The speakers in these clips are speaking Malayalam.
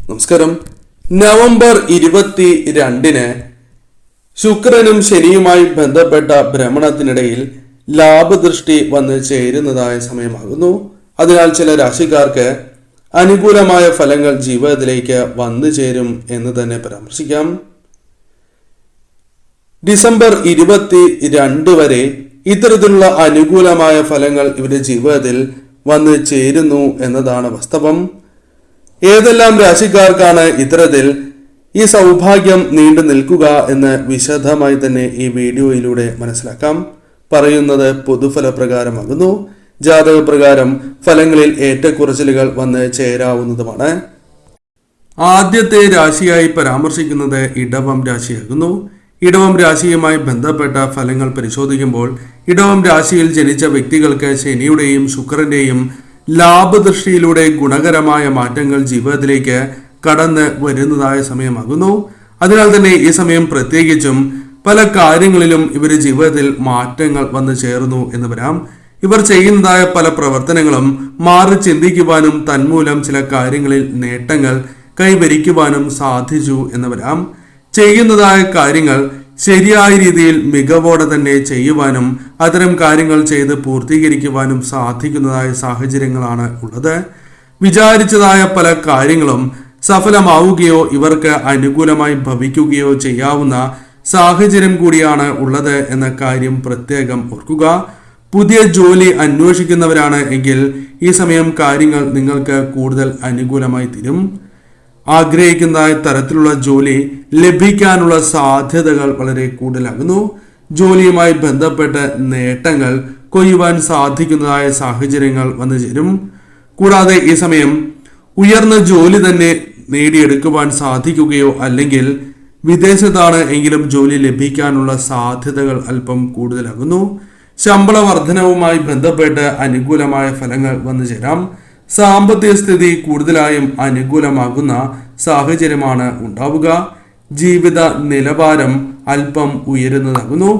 നമസ്കാരം. നവംബർ 22-ന് ശുക്രനും ശനിയുമായി ബന്ധപ്പെട്ട ഭ്രമണത്തിനിടയിൽ ലാഭദൃഷ്ടി വന്ന് ചേരുന്നതായ സമയമാകുന്നു. അതിനാൽ ചില രാശിക്കാർക്ക് അനുകൂലമായ ഫലങ്ങൾ ജീവിതത്തിലേക്ക് വന്നു ചേരും എന്ന് തന്നെ പരാമർശിക്കാം. ഡിസംബർ 22 വരെ ഇത്തരത്തിലുള്ള അനുകൂലമായ ഫലങ്ങൾ ഇവരുടെ ജീവിതത്തിൽ വന്ന് ചേരുന്നു എന്നതാണ് വാസ്തവം. ഏതെല്ലാം രാശിക്കാർക്കാണ് ഇത്തരത്തിൽ ഈ സൗഭാഗ്യം നീണ്ടു നിൽക്കുക എന്ന് വിശദമായി തന്നെ ഈ വീഡിയോയിലൂടെ മനസ്സിലാക്കാം. പറയുന്നത് പൊതുഫല പ്രകാരമാകുന്നു. ജാതക പ്രകാരം ഫലങ്ങളിൽ ഏറ്റക്കുറച്ചിലുകൾ വന്ന് ചേരാവുന്നതുമാണ്. ആദ്യത്തെ രാശിയായി പരാമർശിക്കുന്നത് ഇടവം രാശിയാകുന്നു. ഇടവം രാശിയുമായി ബന്ധപ്പെട്ട ഫലങ്ങൾ പരിശോധിക്കുമ്പോൾ ഇടവം രാശിയിൽ ജനിച്ച വ്യക്തികൾക്ക് ശനിയുടെയും ശുക്രന്റെയും ലാഭദൃഷ്ടിയിലൂടെ ഗുണകരമായ മാറ്റങ്ങൾ ജീവിതത്തിലേക്ക് കടന്ന് വരുന്നതായ സമയമാകുന്നു. അതിനാൽ തന്നെ ഈ സമയം പ്രത്യേകിച്ചും പല കാര്യങ്ങളിലും ഇവരുടെ ജീവിതത്തിൽ മാറ്റങ്ങൾ വന്നു ചേർന്നു എന്ന് വരാം. ഇവർ ചെയ്യുന്നതായ പല പ്രവർത്തനങ്ങളും മാറി ചിന്തിക്കുവാനും തന്മൂലം ചില കാര്യങ്ങളിൽ നേട്ടങ്ങൾ കൈവരിക്കുവാനും സാധിച്ചു എന്ന് വരാം. ചെയ്യുന്നതായ കാര്യങ്ങൾ ശരിയായ രീതിയിൽ മികവോടെ തന്നെ ചെയ്യുവാനും അത്തരം കാര്യങ്ങൾ ചെയ്ത് പൂർത്തീകരിക്കുവാനും സാധിക്കുന്നതായ സാഹചര്യങ്ങളാണ് ഉള്ളത്. വിചാരിച്ചതായ പല കാര്യങ്ങളും സഫലമാവുകയോ ഇവർക്ക് അനുകൂലമായി ഭവിക്കുകയോ ചെയ്യാവുന്ന സാഹചര്യം കൂടിയാണ് ഉള്ളത് എന്ന കാര്യം പ്രത്യേകം ഓർക്കുക. പുതിയ ജോലി അന്വേഷിക്കുന്നവരാണ് എങ്കിൽ ഈ സമയം കാര്യങ്ങൾ നിങ്ങൾക്ക് കൂടുതൽ അനുകൂലമായി തീരും. ആഗ്രഹിക്കുന്ന തരത്തിലുള്ള ജോലി ലഭിക്കാനുള്ള സാധ്യതകൾ വളരെ കൂടുതലാകുന്നു. ജോലിയുമായി ബന്ധപ്പെട്ട നേട്ടങ്ങൾ കൊയ്യുവാൻ സാധിക്കുന്നതായ സാഹചര്യങ്ങൾ വന്നു ചേരും. കൂടാതെ ഈ സമയം ഉയർന്ന ജോലി തന്നെ നേടിയെടുക്കുവാൻ സാധിക്കുകയോ അല്ലെങ്കിൽ വിദേശത്താണ് എങ്കിലും ജോലി ലഭിക്കാനുള്ള സാധ്യതകൾ അല്പം കൂടുതലാകുന്നു. ശമ്പള വർധനവുമായി ബന്ധപ്പെട്ട് അനുകൂലമായ ഫലങ്ങൾ വന്നു ചേരാം. സാമ്പത്തിക സ്ഥിതി കൂടുതലായും അനുകൂലമാകുന്ന സാഹചര്യമാണ് ഉണ്ടാവുക. ജീവിത നിലവാരം അല്പം ഉയരുന്നതാകുന്നു.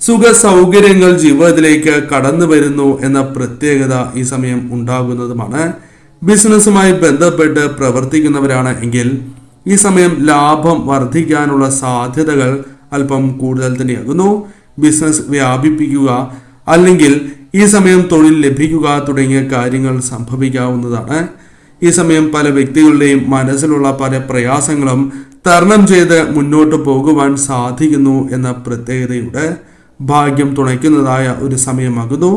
സുഖ സൗകര്യങ്ങൾ ജീവിതത്തിലേക്ക് കടന്നു വരുന്നു എന്ന പ്രത്യേകത ഈ സമയം ഉണ്ടാകുന്നതുമാണ്. ബിസിനസ്സുമായി ബന്ധപ്പെട്ട് പ്രവർത്തിക്കുന്നവരാണ് എങ്കിൽ ഈ സമയം ലാഭം വർദ്ധിക്കാനുള്ള സാധ്യതകൾ അല്പം കൂടുതൽ തന്നെയാകുന്നു. ബിസിനസ് വ്യാപിപ്പിക്കുക അല്ലെങ്കിൽ ഈ സമയം തൊഴിൽ ലഭിക്കുക തുടങ്ങിയ കാര്യങ്ങൾ സംഭവിക്കാവുന്നതാണ്. ഈ സമയം പല വ്യക്തികളുടെയും മനസ്സിലുള്ള പല പ്രയാസങ്ങളും തരണം ചെയ്ത് മുന്നോട്ട് പോകുവാൻ സാധിക്കുന്നു എന്ന പ്രത്യേകതയുടെ ഭാഗ്യം തുണയ്ക്കുന്നതായ ഒരു സമയമാകുന്നു.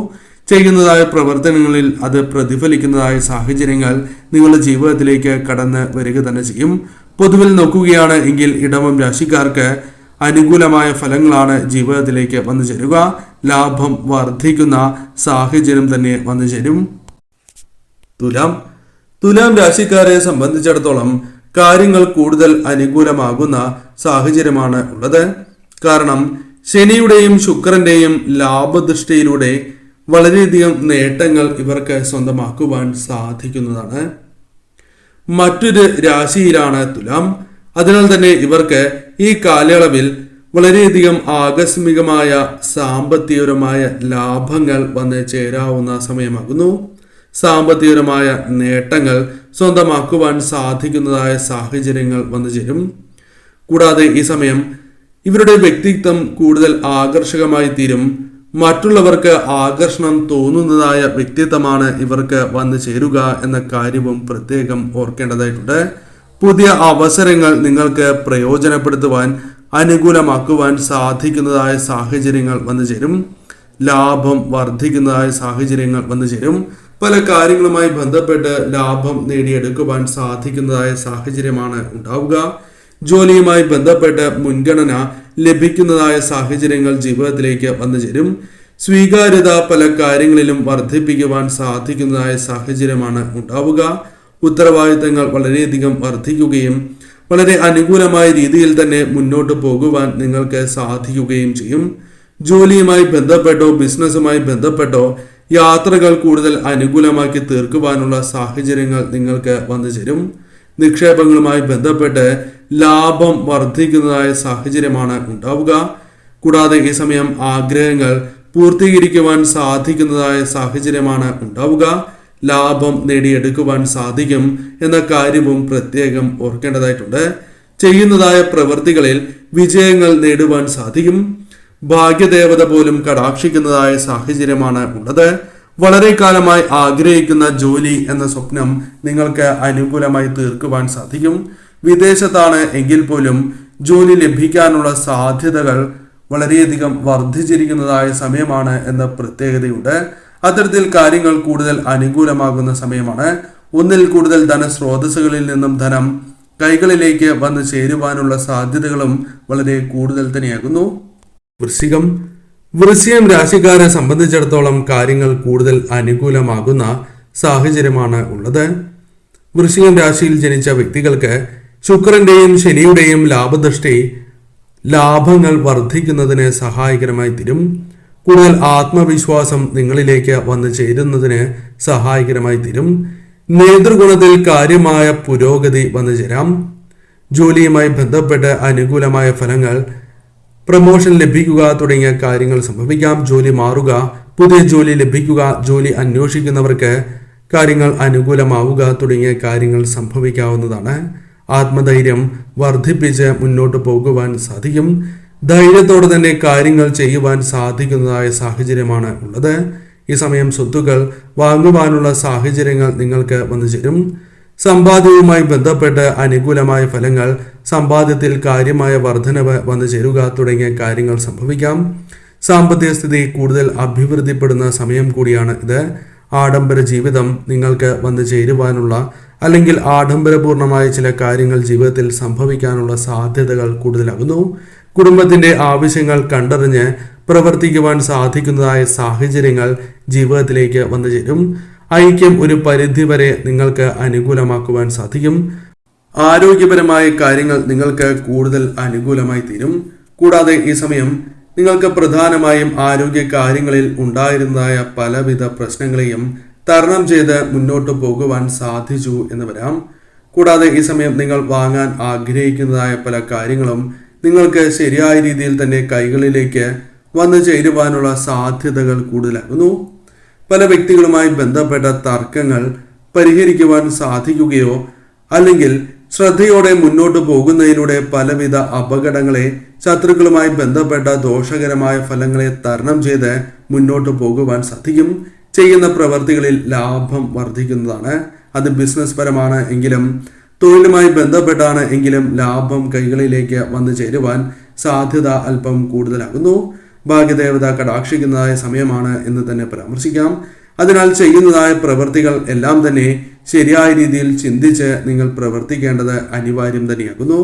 ചെയ്യുന്നതായ പ്രവർത്തനങ്ങളിൽ അത് പ്രതിഫലിക്കുന്നതായ സാഹചര്യങ്ങൾ നിങ്ങളുടെ ജീവിതത്തിലേക്ക് കടന്ന് വരിക തന്നെ ചെയ്യും. പൊതുവിൽ നോക്കുകയാണ് എങ്കിൽ ഇടവം രാശിക്കാർക്ക് അനുകൂലമായ ഫലങ്ങളാണ് ജീവിതത്തിലേക്ക് വന്നു ചേരുക. ലാഭം വർദ്ധിക്കുന്ന സാഹചര്യം തന്നെ വന്നു ചേരും. തുലാം രാശിക്കാരെ സംബന്ധിച്ചിടത്തോളം കാര്യങ്ങൾ കൂടുതൽ അനുകൂലമാകുന്ന സാഹചര്യമാണ് ഉള്ളത്. കാരണം ശനിയുടെയും ശുക്രന്റെയും ലാഭദൃഷ്ടിയിലൂടെ വളരെയധികം നേട്ടങ്ങൾ ഇവർക്ക് സ്വന്തമാക്കുവാൻ സാധിക്കുന്നതാണ്. മറ്റൊരു രാശിയിലാണ് തുലാം. അതിനാൽ തന്നെ ഇവർക്ക് ഈ കാലയളവിൽ വളരെയധികം ആകസ്മികമായ സാമ്പത്തികപരമായ ലാഭങ്ങൾ വന്ന് ചേരാവുന്ന സമയമാകുന്നു. സാമ്പത്തികപരമായ നേട്ടങ്ങൾ സ്വന്തമാക്കുവാൻ സാധിക്കുന്നതായ സാഹചര്യങ്ങൾ വന്നു ചേരും. കൂടാതെ ഈ സമയം ഇവരുടെ വ്യക്തിത്വം കൂടുതൽ ആകർഷകമായി തീരും. മറ്റുള്ളവർക്ക് ആകർഷണം തോന്നുന്നതായ വ്യക്തിത്വമാണ് ഇവർക്ക് വന്നു ചേരുക എന്ന കാര്യവും പ്രത്യേകം ഓർക്കേണ്ടതായിട്ടുണ്ട്. പുതിയ അവസരങ്ങൾ നിങ്ങൾക്ക് പ്രയോജനപ്പെടുത്തുവാൻ അനുകൂലമാക്കുവാൻ സാധിക്കുന്നതായ സാഹചര്യങ്ങൾ വന്നു ചേരും. ലാഭം വർദ്ധിക്കുന്നതായ സാഹചര്യങ്ങൾ വന്നു ചേരും. പല കാര്യങ്ങളുമായി ബന്ധപ്പെട്ട് ലാഭം നേടിയെടുക്കുവാൻ സാധിക്കുന്നതായ സാഹചര്യമാണ് ഉണ്ടാവുക. ജോലിയുമായി ബന്ധപ്പെട്ട് മുൻഗണന ലഭിക്കുന്നതായ സാഹചര്യങ്ങൾ ജീവിതത്തിലേക്ക് വന്നു ചേരും. സ്വീകാര്യത പല കാര്യങ്ങളിലും വർദ്ധിപ്പിക്കുവാൻ സാധിക്കുന്നതായ സാഹചര്യമാണ് ഉണ്ടാവുക. ഉത്തരവാദിത്തങ്ങൾ വളരെയധികം വർദ്ധിക്കുകയും വളരെ അനുകൂലമായ രീതിയിൽ തന്നെ മുന്നോട്ട് പോകുവാൻ നിങ്ങൾക്ക് സാധിക്കുകയും ചെയ്യും. ജോലിയുമായി ബന്ധപ്പെട്ടോ ബിസിനസ്സുമായി ബന്ധപ്പെട്ടോ യാത്രകൾ കൂടുതൽ അനുകൂലമാക്കി തീർക്കുവാനുള്ള സാഹചര്യങ്ങൾ നിങ്ങൾക്ക് വന്നു ചേരും. നിക്ഷേപങ്ങളുമായി ബന്ധപ്പെട്ട് ലാഭം വർദ്ധിക്കുന്നതായ സാഹചര്യമാണ് ഉണ്ടാവുക. കൂടാതെ ഈ സമയം ആഗ്രഹങ്ങൾ പൂർത്തീകരിക്കുവാൻ സാധിക്കുന്നതായ സാഹചര്യമാണ് ഉണ്ടാവുക. ലാഭം നേടിയെടുക്കുവാൻ സാധിക്കും എന്ന കാര്യവും പ്രത്യേകം ഓർക്കേണ്ടതായിട്ടുണ്ട്. ചെയ്യുന്നതായ പ്രവൃത്തികളിൽ വിജയങ്ങൾ നേടുവാൻ സാധിക്കും. ഭാഗ്യദേവത പോലും കടാക്ഷിക്കുന്നതായ സാഹചര്യമാണ് ഉള്ളത്. വളരെ കാലമായി ആഗ്രഹിക്കുന്ന ജോലി എന്ന സ്വപ്നം നിങ്ങൾക്ക് അനുകൂലമായി തീർക്കുവാൻ സാധിക്കും. വിദേശത്താണ് എങ്കിൽ പോലും ജോലി ലഭിക്കാനുള്ള സാധ്യതകൾ വളരെയധികം വർദ്ധിച്ചിരിക്കുന്നതായ സമയമാണ് എന്ന പ്രത്യേകതയുണ്ട്. അത്തരത്തിൽ കാര്യങ്ങൾ കൂടുതൽ അനുകൂലമാകുന്ന സമയമാണ്. ഒന്നിൽ കൂടുതൽ ധനസ്രോതസ്സുകളിൽ നിന്നും ധനം കൈകളിലേക്ക് വന്നു ചേരുവാനുള്ള സാധ്യതകളും വളരെ കൂടുതൽ തന്നെയാകുന്നു. വൃശ്ചികം രാശിക്കാരെ സംബന്ധിച്ചിടത്തോളം കാര്യങ്ങൾ കൂടുതൽ അനുകൂലമാകുന്ന സാഹചര്യമാണ് ഉള്ളത്. വൃശ്ചികം രാശിയിൽ ജനിച്ച വ്യക്തികൾക്ക് ശുക്രന്റെയും ശനിയുടെയും ലാഭദൃഷ്ടി ലാഭങ്ങൾ വർദ്ധിക്കുന്നതിന് സഹായകരമായി തീരും. കൂടുതൽ ആത്മവിശ്വാസം നിങ്ങളിലേക്ക് വന്നു ചേരുന്നതിന് സഹായകരമായി തീരും. നേതൃഗുണത്തിൽ കാര്യമായ പുരോഗതി വന്നു ചേരാം. ജോലിയുമായി ബന്ധപ്പെട്ട് അനുകൂലമായ ഫലങ്ങൾ, പ്രമോഷൻ ലഭിക്കുക തുടങ്ങിയ കാര്യങ്ങൾ സംഭവിക്കാം. ജോലി മാറുക, പുതിയ ജോലി ലഭിക്കുക, ജോലി അന്വേഷിക്കുന്നവർക്ക് കാര്യങ്ങൾ അനുകൂലമാവുക തുടങ്ങിയ കാര്യങ്ങൾ സംഭവിക്കാവുന്നതാണ്. ആത്മധൈര്യം വർദ്ധിപ്പിച്ച് മുന്നോട്ട് പോകുവാൻ സാധിക്കും. ധൈര്യത്തോടെ തന്നെ കാര്യങ്ങൾ ചെയ്യുവാൻ സാധിക്കുന്നതായ സാഹചര്യമാണ് ഉള്ളത്. ഈ സമയം സ്വത്തുക്കൾ വാങ്ങുവാനുള്ള സാഹചര്യങ്ങൾ നിങ്ങൾക്ക് വന്നു ചേരും. സമ്പാദ്യവുമായി ബന്ധപ്പെട്ട് അനുകൂലമായ ഫലങ്ങൾ, സമ്പാദ്യത്തിൽ കാര്യമായ വർധനവ് വന്നു ചേരുക തുടങ്ങിയ കാര്യങ്ങൾ സംഭവിക്കാം. സാമ്പത്തിക സ്ഥിതി കൂടുതൽ അഭിവൃദ്ധിപ്പെടുന്ന സമയം കൂടിയാണ് ഇത്. ആഡംബര ജീവിതം നിങ്ങൾക്ക് വന്നു ചേരുവാനുള്ള അല്ലെങ്കിൽ ആഡംബരപൂർണമായ ചില കാര്യങ്ങൾ ജീവിതത്തിൽ സംഭവിക്കാനുള്ള സാധ്യതകൾ കൂടുതലാകുന്നു. കുടുംബത്തിന്റെ ആവശ്യങ്ങൾ കണ്ടറിഞ്ഞ് പ്രവർത്തിക്കുവാൻ സാധിക്കുന്നതായ സാഹചര്യങ്ങൾ ജീവിതത്തിലേക്ക് വന്നു ചേരും. ഐക്യം ഒരു പരിധിവരെ നിങ്ങൾക്ക് അനുകൂലമാക്കുവാൻ സാധിക്കും. ആരോഗ്യപരമായ കാര്യങ്ങൾ നിങ്ങൾക്ക് കൂടുതൽ അനുകൂലമായി തീരും. കൂടാതെ ഈ സമയം നിങ്ങൾക്ക് പ്രധാനമായും ആരോഗ്യ കാര്യങ്ങളിൽ ഉണ്ടായിരുന്നതായ പലവിധ പ്രശ്നങ്ങളെയും തരണം ചെയ്ത് മുന്നോട്ട് പോകുവാൻ സാധിച്ചു എന്ന് വരാം. കൂടാതെ ഈ സമയം നിങ്ങൾ വാങ്ങാൻ ആഗ്രഹിക്കുന്നതായ പല കാര്യങ്ങളും നിങ്ങൾക്ക് ശരിയായ രീതിയിൽ തന്നെ കൈകളിലേക്ക് വന്നു ചേരുവാനുള്ള സാധ്യതകൾ കൂടുതലാകുന്നു. പല വ്യക്തികളുമായി ബന്ധപ്പെട്ട തർക്കങ്ങൾ പരിഹരിക്കുവാൻ സാധിക്കുകയോ അല്ലെങ്കിൽ ശ്രദ്ധയോടെ മുന്നോട്ട് പോകുന്നതിലൂടെ പലവിധ അപകടങ്ങളെ, ശത്രുക്കളുമായി ബന്ധപ്പെട്ട ദോഷകരമായ ഫലങ്ങളെ തരണം ചെയ്ത് മുന്നോട്ട് പോകുവാൻ സാധിക്കും. ചെയ്യുന്ന പ്രവർത്തികളിൽ ലാഭം വർദ്ധിക്കുന്നതാണ്. അത് ബിസിനസ് പരമാണ് എങ്കിലും തൊഴിലുമായി ബന്ധപ്പെട്ടാണ് എങ്കിലും ലാഭം കൈകളിലേക്ക് വന്നു ചേരുവാൻ സാധ്യത അല്പം കൂടുതലാകുന്നു. ഭാഗ്യദേവത കടാക്ഷിക്കുന്നതായ സമയമാണ് എന്ന് തന്നെ പരാമർശിക്കാം. അതിനാൽ ചെയ്യുന്നതായ പ്രവൃത്തികൾ എല്ലാം തന്നെ ശരിയായ രീതിയിൽ ചിന്തിച്ച് നിങ്ങൾ പ്രവർത്തിക്കേണ്ടത് അനിവാര്യം തന്നെയാകുന്നു.